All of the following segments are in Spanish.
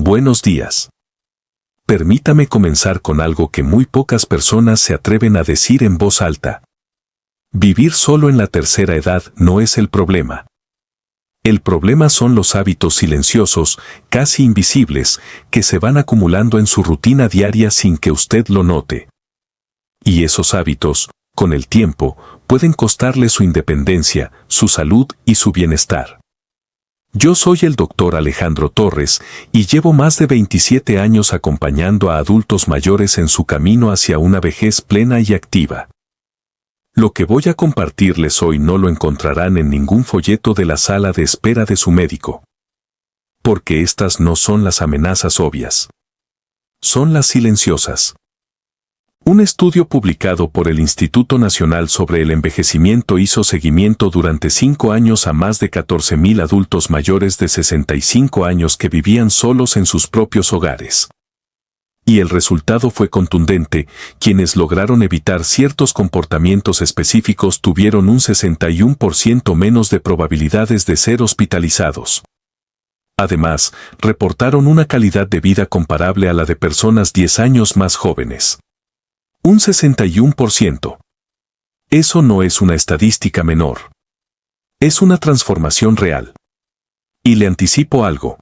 Buenos días. Permítame comenzar con algo que muy pocas personas se atreven a decir en voz alta. Vivir solo en la tercera edad no es el problema. El problema son los hábitos silenciosos, casi invisibles, que se van acumulando en su rutina diaria sin que usted lo note. Y esos hábitos, con el tiempo, pueden costarle su independencia, su salud y su bienestar. Yo soy el Dr. Alejandro Torres y llevo más de 27 años acompañando a adultos mayores en su camino hacia una vejez plena y activa. Lo que voy a compartirles hoy no lo encontrarán en ningún folleto de la sala de espera de su médico. Porque estas no son las amenazas obvias. Son las silenciosas. Un estudio publicado por el Instituto Nacional sobre el Envejecimiento hizo seguimiento durante 5 años a más de 14,000 adultos mayores de 65 años que vivían solos en sus propios hogares. Y el resultado fue contundente: quienes lograron evitar ciertos comportamientos específicos tuvieron un 61% menos de probabilidades de ser hospitalizados. Además, reportaron una calidad de vida comparable a la de personas 10 años más jóvenes. Un 61%. Eso no es una estadística menor. Es una transformación real. Y le anticipo algo.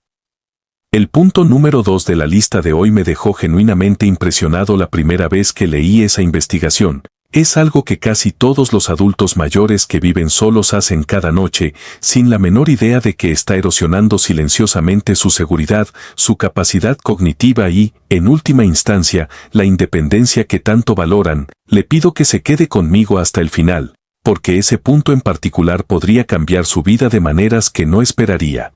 El punto número 2 de la lista de hoy me dejó genuinamente impresionado la primera vez que leí esa investigación. Es algo que casi todos los adultos mayores que viven solos hacen cada noche, sin la menor idea de que está erosionando silenciosamente su seguridad, su capacidad cognitiva y, en última instancia, la independencia que tanto valoran. Le pido que se quede conmigo hasta el final, porque ese punto en particular podría cambiar su vida de maneras que no esperaría.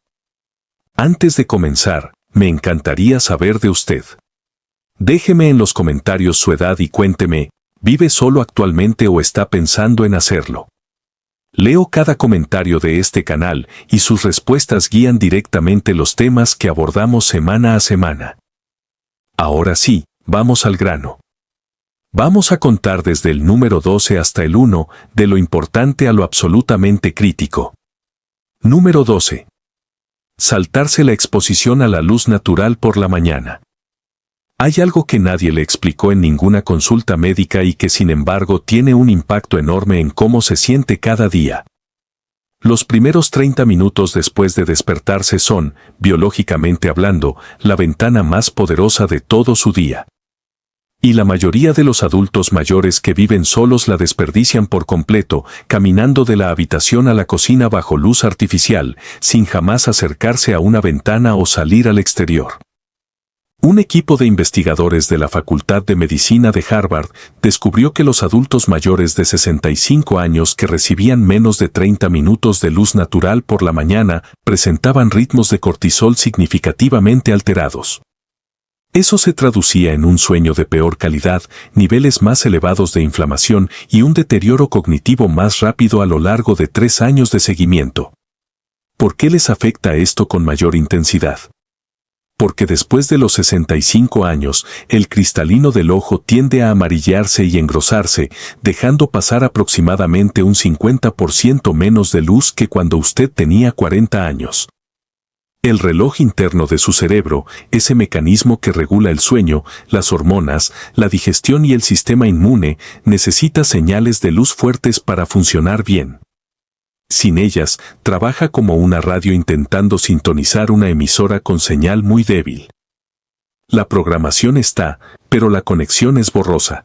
Antes de comenzar, me encantaría saber de usted. Déjeme en los comentarios su edad y cuénteme, ¿vive solo actualmente o está pensando en hacerlo? Leo cada comentario de este canal y sus respuestas guían directamente los temas que abordamos semana a semana. Ahora sí, vamos al grano. Vamos a contar desde el número 12 hasta el 1, de lo importante a lo absolutamente crítico. Número 12. Saltarse la exposición a la luz natural por la mañana. Hay algo que nadie le explicó en ninguna consulta médica y que sin embargo tiene un impacto enorme en cómo se siente cada día. Los primeros 30 minutos después de despertarse son, biológicamente hablando, la ventana más poderosa de todo su día. Y la mayoría de los adultos mayores que viven solos la desperdician por completo, caminando de la habitación a la cocina bajo luz artificial, sin jamás acercarse a una ventana o salir al exterior. Un equipo de investigadores de la Facultad de Medicina de Harvard descubrió que los adultos mayores de 65 años que recibían menos de 30 minutos de luz natural por la mañana presentaban ritmos de cortisol significativamente alterados. Eso se traducía en un sueño de peor calidad, niveles más elevados de inflamación y un deterioro cognitivo más rápido a lo largo de 3 años de seguimiento. ¿Por qué les afecta esto con mayor intensidad? Porque después de los 65 años, el cristalino del ojo tiende a amarillarse y engrosarse, dejando pasar aproximadamente un 50% menos de luz que cuando usted tenía 40 años. El reloj interno de su cerebro, ese mecanismo que regula el sueño, las hormonas, la digestión y el sistema inmune, necesita señales de luz fuertes para funcionar bien. Sin ellas, trabaja como una radio intentando sintonizar una emisora con señal muy débil. La programación está, pero la conexión es borrosa.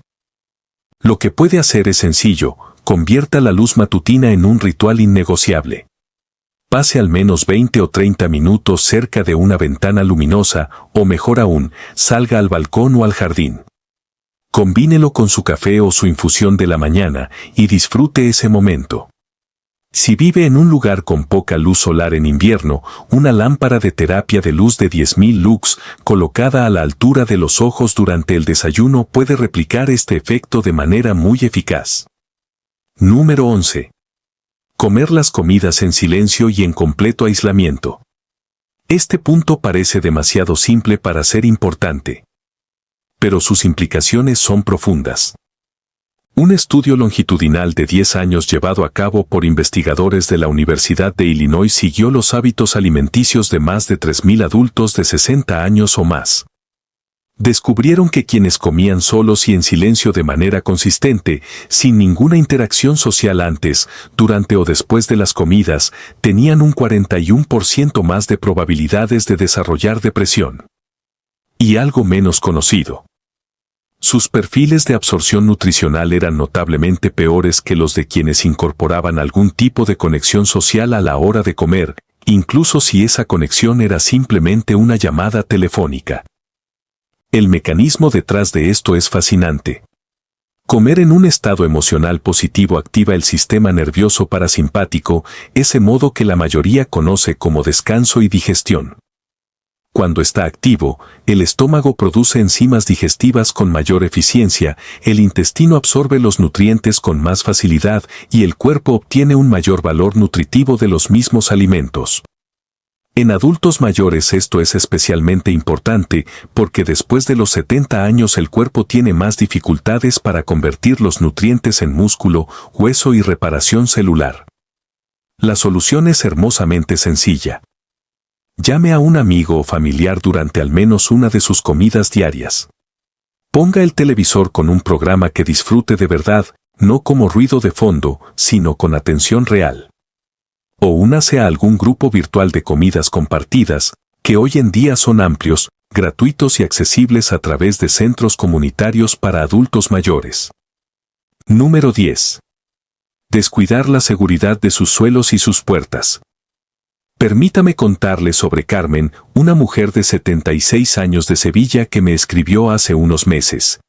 Lo que puede hacer es sencillo: convierta la luz matutina en un ritual innegociable. Pase al menos 20 o 30 minutos cerca de una ventana luminosa, o mejor aún, salga al balcón o al jardín. Combínelo con su café o su infusión de la mañana y disfrute ese momento. Si vive en un lugar con poca luz solar en invierno, una lámpara de terapia de luz de 10,000 lux, colocada a la altura de los ojos durante el desayuno, puede replicar este efecto de manera muy eficaz. Número 11. Comer las comidas en silencio y en completo aislamiento. Este punto parece demasiado simple para ser importante. Pero sus implicaciones son profundas. Un estudio longitudinal de 10 años llevado a cabo por investigadores de la Universidad de Illinois siguió los hábitos alimenticios de más de 3.000 adultos de 60 años o más. Descubrieron que quienes comían solos y en silencio de manera consistente, sin ninguna interacción social antes, durante o después de las comidas, tenían un 41% más de probabilidades de desarrollar depresión. Y algo menos conocido. Sus perfiles de absorción nutricional eran notablemente peores que los de quienes incorporaban algún tipo de conexión social a la hora de comer, incluso si esa conexión era simplemente una llamada telefónica. El mecanismo detrás de esto es fascinante. Comer en un estado emocional positivo activa el sistema nervioso parasimpático, ese modo que la mayoría conoce como descanso y digestión. Cuando está activo, el estómago produce enzimas digestivas con mayor eficiencia, el intestino absorbe los nutrientes con más facilidad y el cuerpo obtiene un mayor valor nutritivo de los mismos alimentos. En adultos mayores esto es especialmente importante porque después de los 70 años el cuerpo tiene más dificultades para convertir los nutrientes en músculo, hueso y reparación celular. La solución es hermosamente sencilla. Llame a un amigo o familiar durante al menos una de sus comidas diarias. Ponga el televisor con un programa que disfrute de verdad, no como ruido de fondo, sino con atención real. O únase a algún grupo virtual de comidas compartidas, que hoy en día son amplios, gratuitos y accesibles a través de centros comunitarios para adultos mayores. Número 10. Descuidar la seguridad de sus suelos y sus puertas. Permítame contarle sobre Carmen, una mujer de 76 años de Sevilla que me escribió hace unos meses.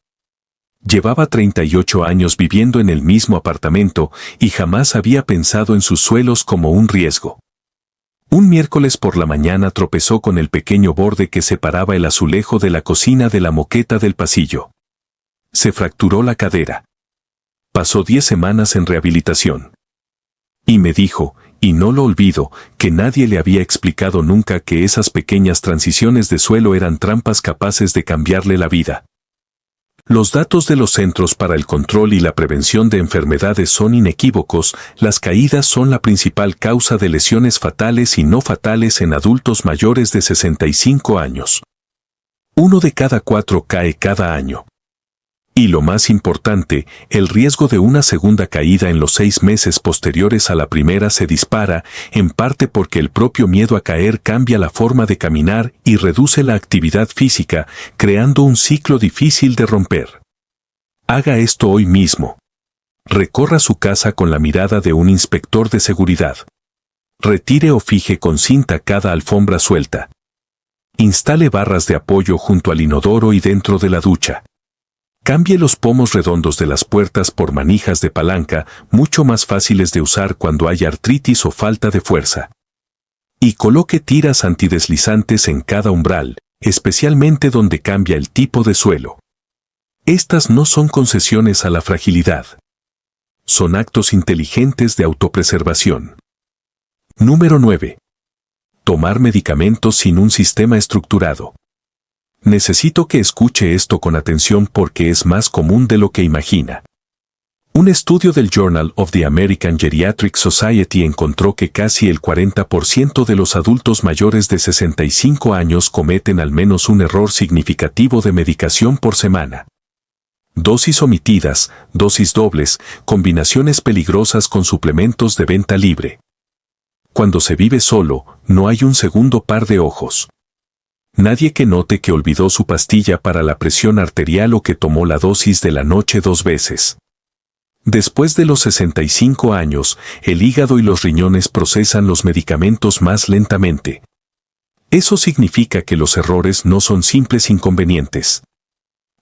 Llevaba 38 años viviendo en el mismo apartamento y jamás había pensado en sus suelos como un riesgo. Un miércoles por la mañana tropezó con el pequeño borde que separaba el azulejo de la cocina de la moqueta del pasillo. Se fracturó la cadera. Pasó 10 semanas en rehabilitación. Y me dijo, y no lo olvido, que nadie le había explicado nunca que esas pequeñas transiciones de suelo eran trampas capaces de cambiarle la vida. Los datos de los Centros para el Control y la Prevención de Enfermedades son inequívocos, las caídas son la principal causa de lesiones fatales y no fatales en adultos mayores de 65 años. 1 de cada 4 cae cada año. Y lo más importante, el riesgo de una segunda caída en los 6 meses posteriores a la primera se dispara, en parte porque el propio miedo a caer cambia la forma de caminar y reduce la actividad física, creando un ciclo difícil de romper. Haga esto hoy mismo. Recorra su casa con la mirada de un inspector de seguridad. Retire o fije con cinta cada alfombra suelta. Instale barras de apoyo junto al inodoro y dentro de la ducha. Cambie los pomos redondos de las puertas por manijas de palanca, mucho más fáciles de usar cuando hay artritis o falta de fuerza. Y coloque tiras antideslizantes en cada umbral, especialmente donde cambia el tipo de suelo. Estas no son concesiones a la fragilidad. Son actos inteligentes de autopreservación. Número 9. Tomar medicamentos sin un sistema estructurado. Necesito que escuche esto con atención porque es más común de lo que imagina. Un estudio del Journal of the American Geriatric Society encontró que casi el 40% de los adultos mayores de 65 años cometen al menos un error significativo de medicación por semana. Dosis omitidas, dosis dobles, combinaciones peligrosas con suplementos de venta libre. Cuando se vive solo, no hay un segundo par de ojos. Nadie que note que olvidó su pastilla para la presión arterial o que tomó la dosis de la noche 2 veces. Después de los 65 años, el hígado y los riñones procesan los medicamentos más lentamente. Eso significa que los errores no son simples inconvenientes.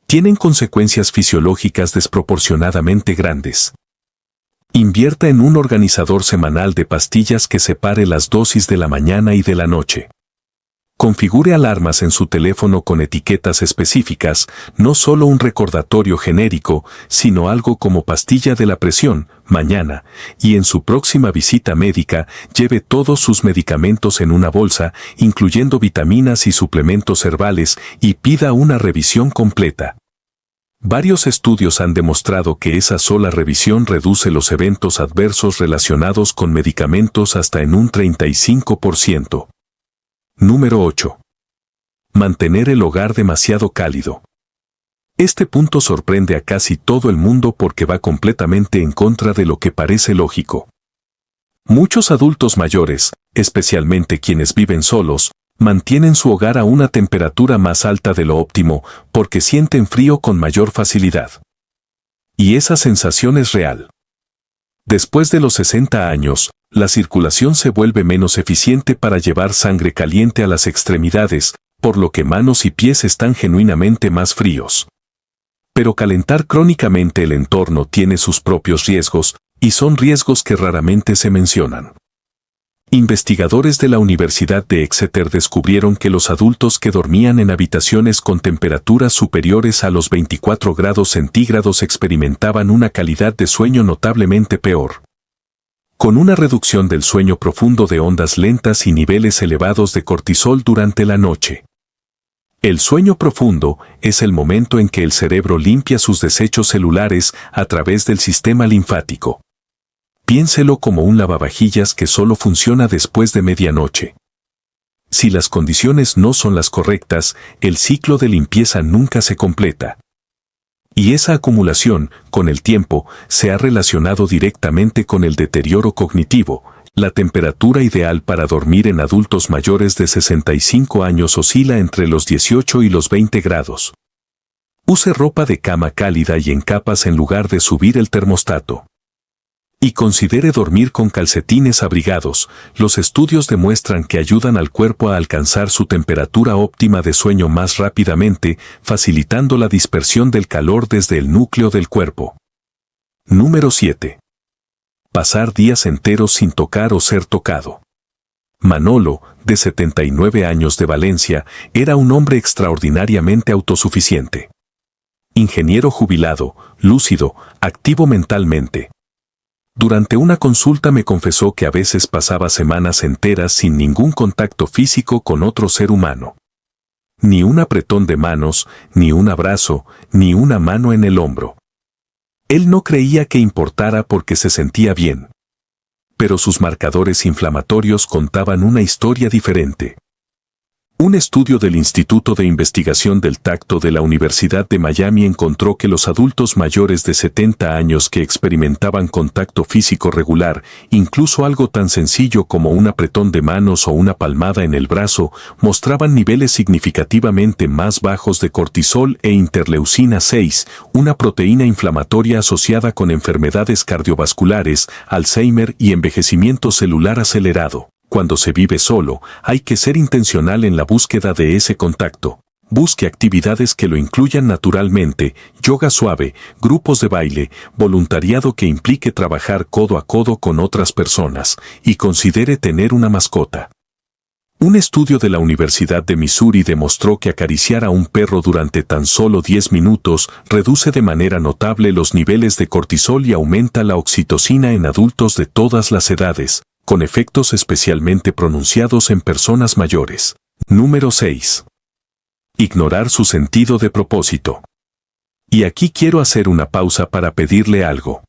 Tienen consecuencias fisiológicas desproporcionadamente grandes. Invierta en un organizador semanal de pastillas que separe las dosis de la mañana y de la noche. Configure alarmas en su teléfono con etiquetas específicas, no solo un recordatorio genérico, sino algo como pastilla de la presión, mañana, y en su próxima visita médica, lleve todos sus medicamentos en una bolsa, incluyendo vitaminas y suplementos herbales, y pida una revisión completa. Varios estudios han demostrado que esa sola revisión reduce los eventos adversos relacionados con medicamentos hasta en un 35%. Número 8. Mantener el hogar demasiado cálido. Este punto sorprende a casi todo el mundo porque va completamente en contra de lo que parece lógico. Muchos adultos mayores, especialmente quienes viven solos, mantienen su hogar a una temperatura más alta de lo óptimo porque sienten frío con mayor facilidad. Y esa sensación es real. Después de los 60 años, la circulación se vuelve menos eficiente para llevar sangre caliente a las extremidades, por lo que manos y pies están genuinamente más fríos. Pero calentar crónicamente el entorno tiene sus propios riesgos, y son riesgos que raramente se mencionan. Investigadores de la Universidad de Exeter descubrieron que los adultos que dormían en habitaciones con temperaturas superiores a los 24 grados centígrados experimentaban una calidad de sueño notablemente peor. Con una reducción del sueño profundo de ondas lentas y niveles elevados de cortisol durante la noche. El sueño profundo es el momento en que el cerebro limpia sus desechos celulares a través del sistema linfático. Piénselo como un lavavajillas que solo funciona después de medianoche. Si las condiciones no son las correctas, el ciclo de limpieza nunca se completa. Y esa acumulación, con el tiempo, se ha relacionado directamente con el deterioro cognitivo. La temperatura ideal para dormir en adultos mayores de 65 años oscila entre los 18 y los 20 grados. Use ropa de cama cálida y en capas en lugar de subir el termostato. Y considere dormir con calcetines abrigados. Los estudios demuestran que ayudan al cuerpo a alcanzar su temperatura óptima de sueño más rápidamente, facilitando la dispersión del calor desde el núcleo del cuerpo. Número 7. Pasar días enteros sin tocar o ser tocado. Manolo, de 79 años de Valencia, era un hombre extraordinariamente autosuficiente. Ingeniero jubilado, lúcido, activo mentalmente. Durante una consulta me confesó que a veces pasaba semanas enteras sin ningún contacto físico con otro ser humano. Ni un apretón de manos, ni un abrazo, ni una mano en el hombro. Él no creía que importara porque se sentía bien. Pero sus marcadores inflamatorios contaban una historia diferente. Un estudio del Instituto de Investigación del Tacto de la Universidad de Miami encontró que los adultos mayores de 70 años que experimentaban contacto físico regular, incluso algo tan sencillo como un apretón de manos o una palmada en el brazo, mostraban niveles significativamente más bajos de cortisol e interleucina 6, una proteína inflamatoria asociada con enfermedades cardiovasculares, Alzheimer y envejecimiento celular acelerado. Cuando se vive solo, hay que ser intencional en la búsqueda de ese contacto. Busque actividades que lo incluyan naturalmente, yoga suave, grupos de baile, voluntariado que implique trabajar codo a codo con otras personas, y considere tener una mascota. Un estudio de la Universidad de Missouri demostró que acariciar a un perro durante tan solo 10 minutos reduce de manera notable los niveles de cortisol y aumenta la oxitocina en adultos de todas las edades, con efectos especialmente pronunciados en personas mayores. Número 6. Ignorar su sentido de propósito. Y aquí quiero hacer una pausa para pedirle algo.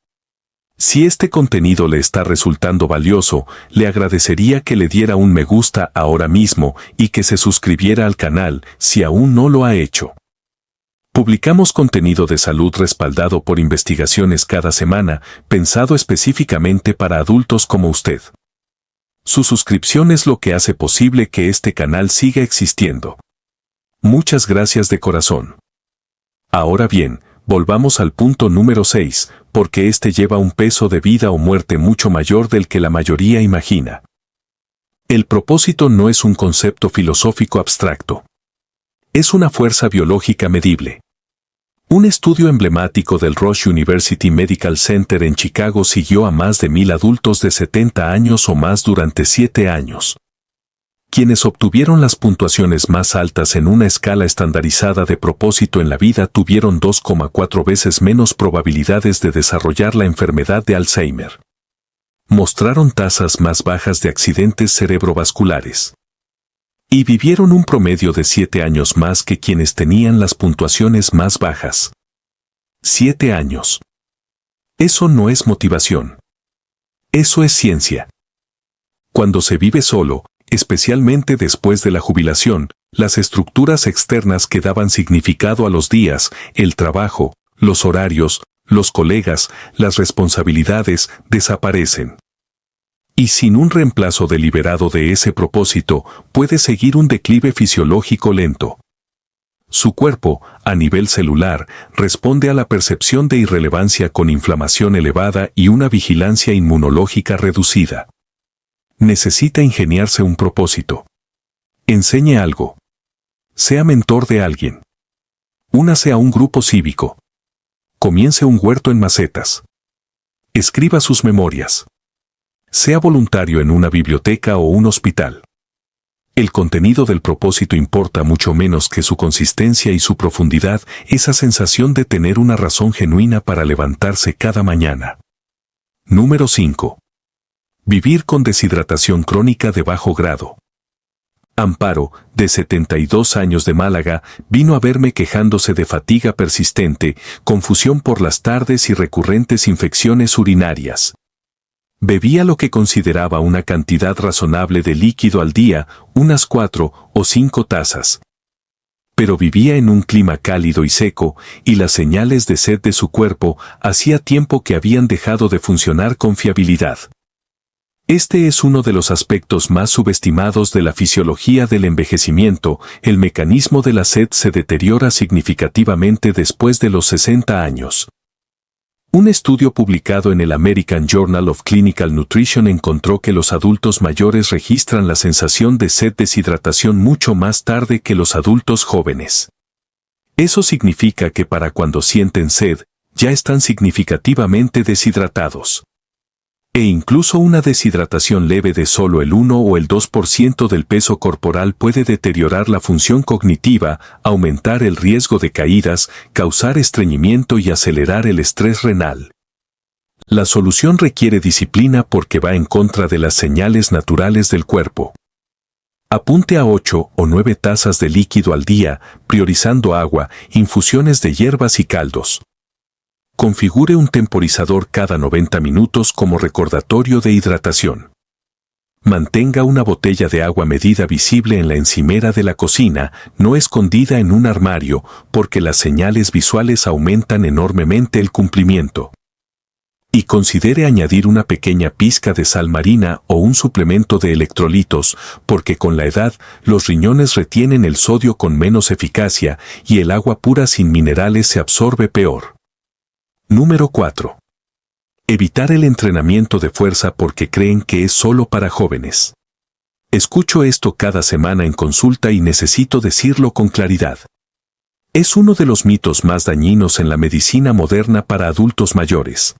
Si este contenido le está resultando valioso, le agradecería que le diera un me gusta ahora mismo y que se suscribiera al canal si aún no lo ha hecho. Publicamos contenido de salud respaldado por investigaciones cada semana, pensado específicamente para adultos como usted. Su suscripción es lo que hace posible que este canal siga existiendo. Muchas gracias de corazón. Ahora bien, volvamos al punto número 6, porque este lleva un peso de vida o muerte mucho mayor del que la mayoría imagina. El propósito no es un concepto filosófico abstracto. Es una fuerza biológica medible. Un estudio emblemático del Rush University Medical Center en Chicago siguió a más de 1000 adultos de 70 años o más durante 7 años. Quienes obtuvieron las puntuaciones más altas en una escala estandarizada de propósito en la vida tuvieron 2,4 veces menos probabilidades de desarrollar la enfermedad de Alzheimer. Mostraron tasas más bajas de accidentes cerebrovasculares. Y vivieron un promedio de 7 años más que quienes tenían las puntuaciones más bajas. 7 años. Eso no es motivación. Eso es ciencia. Cuando se vive solo, especialmente después de la jubilación, las estructuras externas que daban significado a los días, el trabajo, los horarios, los colegas, las responsabilidades, desaparecen. Y sin un reemplazo deliberado de ese propósito, puede seguir un declive fisiológico lento. Su cuerpo, a nivel celular, responde a la percepción de irrelevancia con inflamación elevada y una vigilancia inmunológica reducida. Necesita ingeniarse un propósito. Enseñe algo. Sea mentor de alguien. Únase a un grupo cívico. Comience un huerto en macetas. Escriba sus memorias. Sea voluntario en una biblioteca o un hospital. El contenido del propósito importa mucho menos que su consistencia y su profundidad, esa sensación de tener una razón genuina para levantarse cada mañana. Número 5. Vivir con deshidratación crónica de bajo grado. Amparo, de 72 años de Málaga, vino a verme quejándose de fatiga persistente, confusión por las tardes y recurrentes infecciones urinarias. Bebía lo que consideraba una cantidad razonable de líquido al día, unas 4 o 5 tazas. Pero vivía en un clima cálido y seco, y las señales de sed de su cuerpo hacía tiempo que habían dejado de funcionar con fiabilidad. Este es uno de los aspectos más subestimados de la fisiología del envejecimiento. El mecanismo de la sed se deteriora significativamente después de los 60 años. Un estudio publicado en el American Journal of Clinical Nutrition encontró que los adultos mayores registran la sensación de sed-deshidratación mucho más tarde que los adultos jóvenes. Eso significa que para cuando sienten sed, ya están significativamente deshidratados. E incluso una deshidratación leve de solo el 1 o el 2% del peso corporal puede deteriorar la función cognitiva, aumentar el riesgo de caídas, causar estreñimiento y acelerar el estrés renal. La solución requiere disciplina porque va en contra de las señales naturales del cuerpo. Apunte a 8 o 9 tazas de líquido al día, priorizando agua, infusiones de hierbas y caldos. Configure un temporizador cada 90 minutos como recordatorio de hidratación. Mantenga una botella de agua medida visible en la encimera de la cocina, no escondida en un armario, porque las señales visuales aumentan enormemente el cumplimiento. Y considere añadir una pequeña pizca de sal marina o un suplemento de electrolitos, porque con la edad, los riñones retienen el sodio con menos eficacia y el agua pura sin minerales se absorbe peor. Número 4. Evitar el entrenamiento de fuerza porque creen que es solo para jóvenes. Escucho esto cada semana en consulta y necesito decirlo con claridad. Es uno de los mitos más dañinos en la medicina moderna para adultos mayores.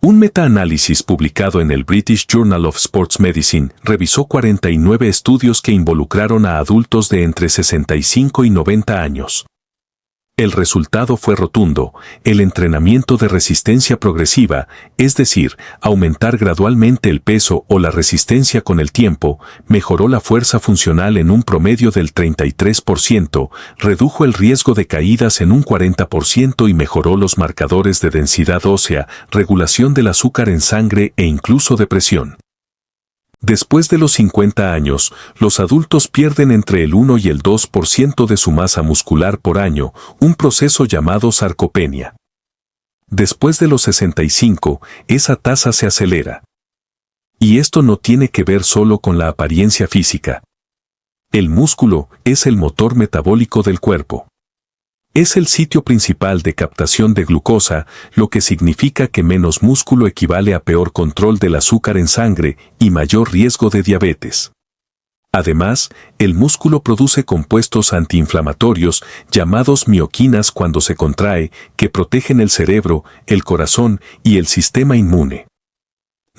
Un metaanálisis publicado en el British Journal of Sports Medicine revisó 49 estudios que involucraron a adultos de entre 65 y 90 años. El resultado fue rotundo: el entrenamiento de resistencia progresiva, es decir, aumentar gradualmente el peso o la resistencia con el tiempo, mejoró la fuerza funcional en un promedio del 33%, redujo el riesgo de caídas en un 40% y mejoró los marcadores de densidad ósea, regulación del azúcar en sangre e incluso depresión. Después de los 50 años, los adultos pierden entre el 1 y el 2% de su masa muscular por año, un proceso llamado sarcopenia. Después de los 65, esa tasa se acelera. Y esto no tiene que ver solo con la apariencia física. El músculo es el motor metabólico del cuerpo. Es el sitio principal de captación de glucosa, lo que significa que menos músculo equivale a peor control del azúcar en sangre y mayor riesgo de diabetes. Además, el músculo produce compuestos antiinflamatorios llamados mioquinas cuando se contrae, que protegen el cerebro, el corazón y el sistema inmune.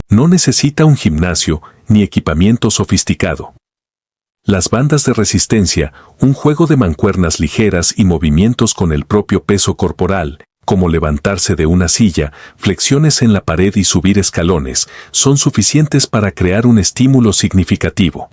No necesita un gimnasio ni equipamiento sofisticado. Las bandas de resistencia, un juego de mancuernas ligeras y movimientos con el propio peso corporal, como levantarse de una silla, flexiones en la pared y subir escalones, son suficientes para crear un estímulo significativo.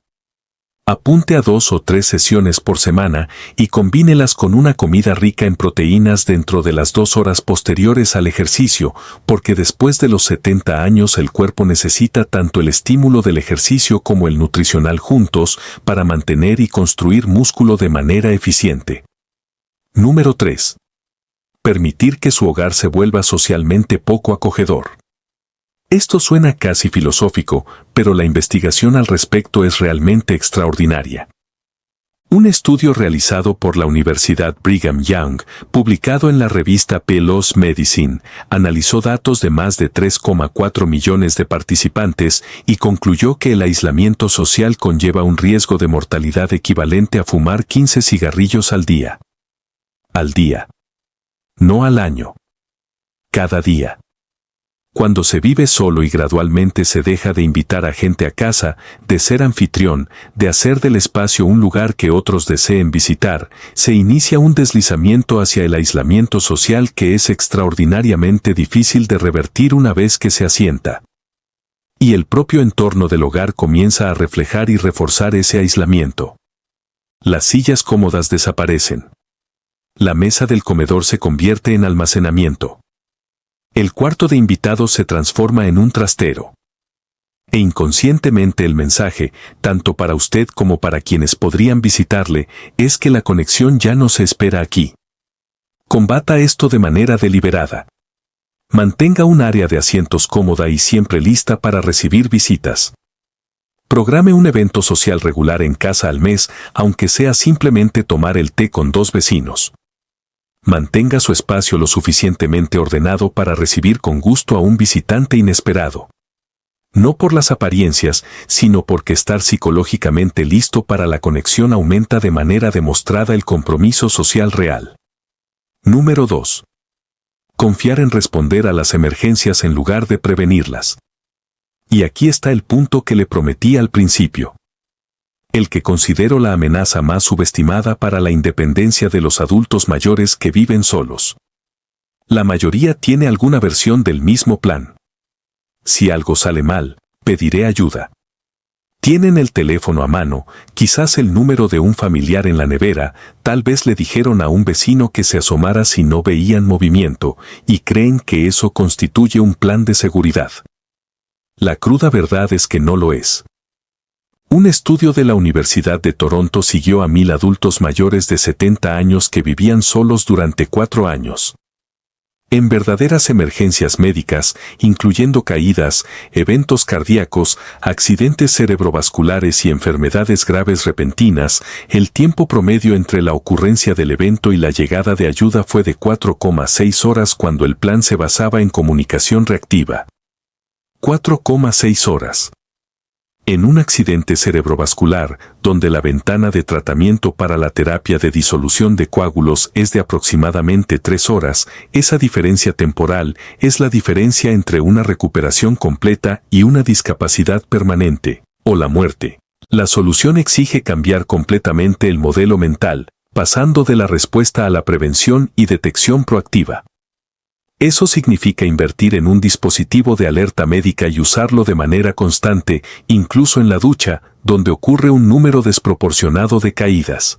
Apunte a 2 o 3 sesiones por semana y combínelas con una comida rica en proteínas dentro de las 2 horas posteriores al ejercicio, porque después de los 70 años el cuerpo necesita tanto el estímulo del ejercicio como el nutricional juntos para mantener y construir músculo de manera eficiente. Número 3. Permitir que su hogar se vuelva socialmente poco acogedor. Esto suena casi filosófico, pero la investigación al respecto es realmente extraordinaria. Un estudio realizado por la Universidad Brigham Young, publicado en la revista PLOS Medicine, analizó datos de más de 3,4 millones de participantes y concluyó que el aislamiento social conlleva un riesgo de mortalidad equivalente a fumar 15 cigarrillos al día. Al día. No al año. Cada día. Cuando se vive solo y gradualmente se deja de invitar a gente a casa, de ser anfitrión, de hacer del espacio un lugar que otros deseen visitar, se inicia un deslizamiento hacia el aislamiento social que es extraordinariamente difícil de revertir una vez que se asienta. Y el propio entorno del hogar comienza a reflejar y reforzar ese aislamiento. Las sillas cómodas desaparecen. La mesa del comedor se convierte en almacenamiento. El cuarto de invitados se transforma en un trastero. E inconscientemente el mensaje, tanto para usted como para quienes podrían visitarle, es que la conexión ya no se espera aquí. Combata esto de manera deliberada. Mantenga un área de asientos cómoda y siempre lista para recibir visitas. Programe un evento social regular en casa al mes, aunque sea simplemente tomar el té con 2 vecinos. Mantenga su espacio lo suficientemente ordenado para recibir con gusto a un visitante inesperado. No por las apariencias, sino porque estar psicológicamente listo para la conexión aumenta de manera demostrada el compromiso social real. Número 2. Confiar en responder a las emergencias en lugar de prevenirlas. Y aquí está el punto que le prometí al principio. El que considero la amenaza más subestimada para la independencia de los adultos mayores que viven solos. La mayoría tiene alguna versión del mismo plan. Si algo sale mal, pediré ayuda. Tienen el teléfono a mano, quizás el número de un familiar en la nevera, tal vez le dijeron a un vecino que se asomara si no veían movimiento, y creen que eso constituye un plan de seguridad. La cruda verdad es que no lo es. Un estudio de la Universidad de Toronto siguió a 1,000 adultos mayores de 70 años que vivían solos durante 4 años. En verdaderas emergencias médicas, incluyendo caídas, eventos cardíacos, accidentes cerebrovasculares y enfermedades graves repentinas, el tiempo promedio entre la ocurrencia del evento y la llegada de ayuda fue de 4,6 horas cuando el plan se basaba en comunicación reactiva. 4,6 horas. En un accidente cerebrovascular, donde la ventana de tratamiento para la terapia de disolución de coágulos es de aproximadamente 3 horas, esa diferencia temporal es la diferencia entre una recuperación completa y una discapacidad permanente, o la muerte. La solución exige cambiar completamente el modelo mental, pasando de la respuesta a la prevención y detección proactiva. Eso significa invertir en un dispositivo de alerta médica y usarlo de manera constante, incluso en la ducha, donde ocurre un número desproporcionado de caídas.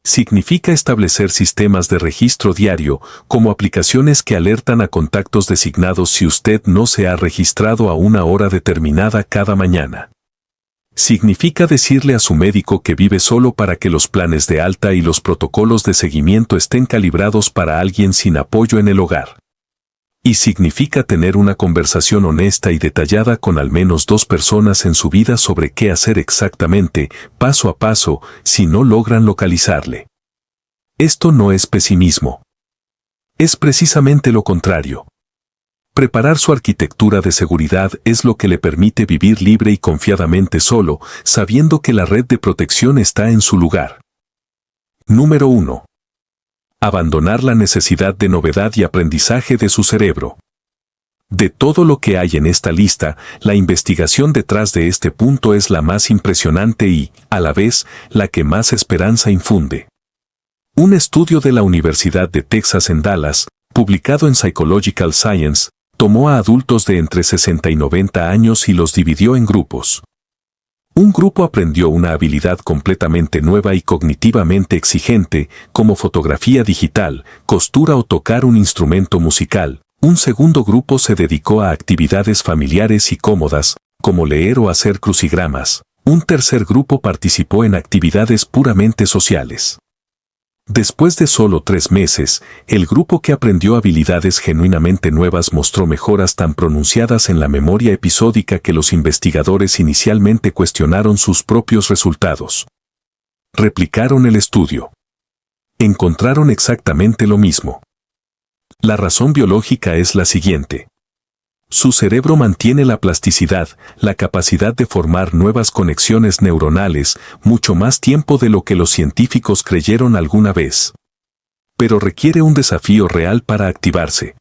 Significa establecer sistemas de registro diario, como aplicaciones que alertan a contactos designados si usted no se ha registrado a una hora determinada cada mañana. Significa decirle a su médico que vive solo para que los planes de alta y los protocolos de seguimiento estén calibrados para alguien sin apoyo en el hogar. Y significa tener una conversación honesta y detallada con al menos 2 personas en su vida sobre qué hacer exactamente, paso a paso, si no logran localizarle. Esto no es pesimismo. Es precisamente lo contrario. Preparar su arquitectura de seguridad es lo que le permite vivir libre y confiadamente solo, sabiendo que la red de protección está en su lugar. Número 1. Abandonar la necesidad de novedad y aprendizaje de su cerebro. De todo lo que hay en esta lista, la investigación detrás de este punto es la más impresionante y, a la vez, la que más esperanza infunde. Un estudio de la Universidad de Texas en Dallas, publicado en Psychological Science, tomó a adultos de entre 60 y 90 años y los dividió en grupos. Un grupo aprendió una habilidad completamente nueva y cognitivamente exigente, como fotografía digital, costura o tocar un instrumento musical. Un segundo grupo se dedicó a actividades familiares y cómodas, como leer o hacer crucigramas. Un tercer grupo participó en actividades puramente sociales. Después de solo 3 meses, el grupo que aprendió habilidades genuinamente nuevas mostró mejoras tan pronunciadas en la memoria episódica que los investigadores inicialmente cuestionaron sus propios resultados. Replicaron el estudio. Encontraron exactamente lo mismo. La razón biológica es la siguiente. Su cerebro mantiene la plasticidad, la capacidad de formar nuevas conexiones neuronales, mucho más tiempo de lo que los científicos creyeron alguna vez. Pero requiere un desafío real para activarse.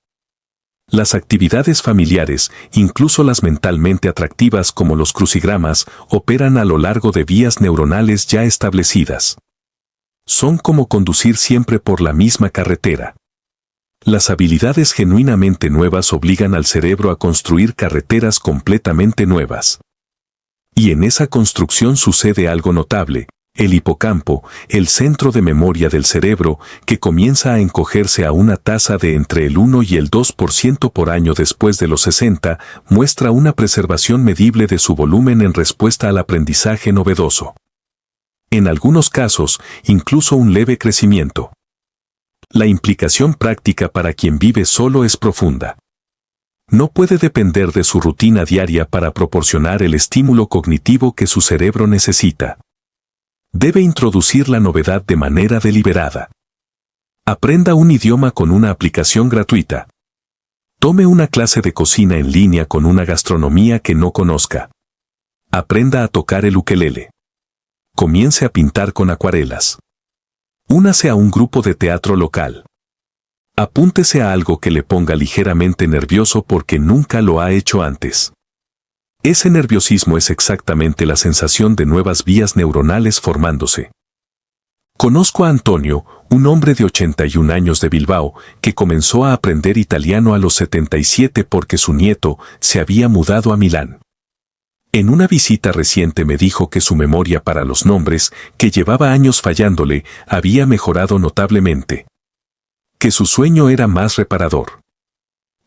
Las actividades familiares, incluso las mentalmente atractivas como los crucigramas, operan a lo largo de vías neuronales ya establecidas. Son como conducir siempre por la misma carretera. Las habilidades genuinamente nuevas obligan al cerebro a construir carreteras completamente nuevas. Y en esa construcción sucede algo notable. El hipocampo, el centro de memoria del cerebro, que comienza a encogerse a una tasa de entre el 1 y el 2% por año después de los 60, muestra una preservación medible de su volumen en respuesta al aprendizaje novedoso. En algunos casos, incluso un leve crecimiento. La implicación práctica para quien vive solo es profunda. No puede depender de su rutina diaria para proporcionar el estímulo cognitivo que su cerebro necesita. Debe introducir la novedad de manera deliberada. Aprenda un idioma con una aplicación gratuita. Tome una clase de cocina en línea con una gastronomía que no conozca. Aprenda a tocar el ukelele. Comience a pintar con acuarelas. Únase a un grupo de teatro local. Apúntese a algo que le ponga ligeramente nervioso porque nunca lo ha hecho antes. Ese nerviosismo es exactamente la sensación de nuevas vías neuronales formándose. Conozco a Antonio, un hombre de 81 años de Bilbao, que comenzó a aprender italiano a los 77 porque su nieto se había mudado a Milán. En una visita reciente me dijo que su memoria para los nombres, que llevaba años fallándole, había mejorado notablemente. Que su sueño era más reparador.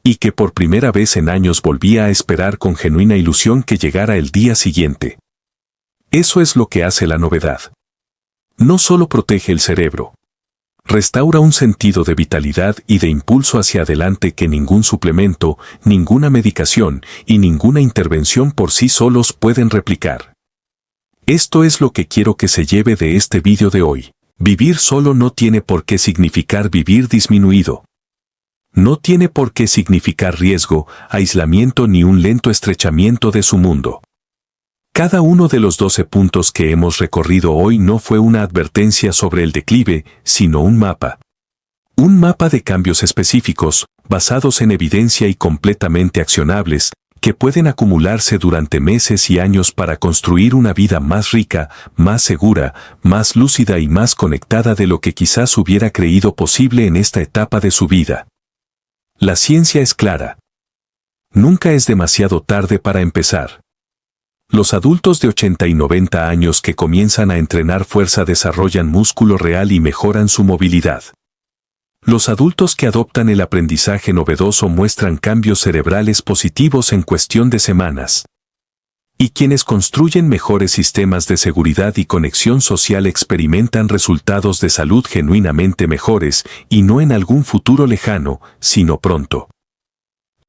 Y que por primera vez en años volvía a esperar con genuina ilusión que llegara el día siguiente. Eso es lo que hace la novedad. No solo protege el cerebro. Restaura un sentido de vitalidad y de impulso hacia adelante que ningún suplemento, ninguna medicación y ninguna intervención por sí solos pueden replicar. Esto es lo que quiero que se lleve de este vídeo de hoy. Vivir solo no tiene por qué significar vivir disminuido. No tiene por qué significar riesgo, aislamiento ni un lento estrechamiento de su mundo. Cada uno de los 12 puntos que hemos recorrido hoy no fue una advertencia sobre el declive, sino un mapa. Un mapa de cambios específicos, basados en evidencia y completamente accionables, que pueden acumularse durante meses y años para construir una vida más rica, más segura, más lúcida y más conectada de lo que quizás hubiera creído posible en esta etapa de su vida. La ciencia es clara. Nunca es demasiado tarde para empezar. Los adultos de 80 y 90 años que comienzan a entrenar fuerza desarrollan músculo real y mejoran su movilidad. Los adultos que adoptan el aprendizaje novedoso muestran cambios cerebrales positivos en cuestión de semanas. Y quienes construyen mejores sistemas de seguridad y conexión social experimentan resultados de salud genuinamente mejores, y no en algún futuro lejano, sino pronto.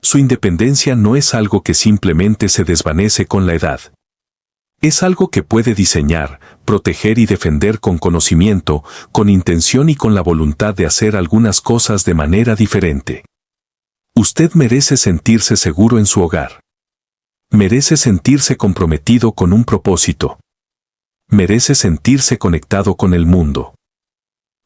Su independencia no es algo que simplemente se desvanece con la edad. Es algo que puede diseñar, proteger y defender con conocimiento, con intención y con la voluntad de hacer algunas cosas de manera diferente. Usted merece sentirse seguro en su hogar. Merece sentirse comprometido con un propósito. Merece sentirse conectado con el mundo.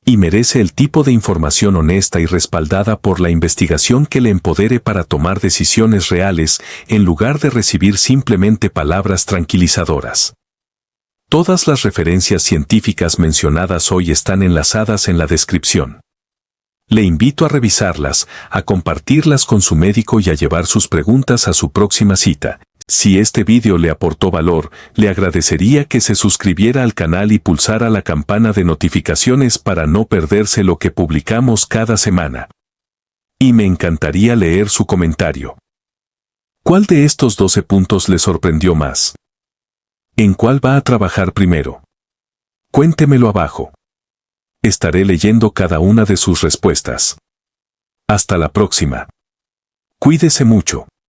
Y merece el tipo de información honesta y respaldada por la investigación que le empodere para tomar decisiones reales, en lugar de recibir simplemente palabras tranquilizadoras. Todas las referencias científicas mencionadas hoy están enlazadas en la descripción. Le invito a revisarlas, a compartirlas con su médico y a llevar sus preguntas a su próxima cita. Si este vídeo le aportó valor, le agradecería que se suscribiera al canal y pulsara la campana de notificaciones para no perderse lo que publicamos cada semana. Y me encantaría leer su comentario. ¿Cuál de estos 12 puntos le sorprendió más? ¿En cuál va a trabajar primero? Cuéntemelo abajo. Estaré leyendo cada una de sus respuestas. Hasta la próxima. Cuídese mucho.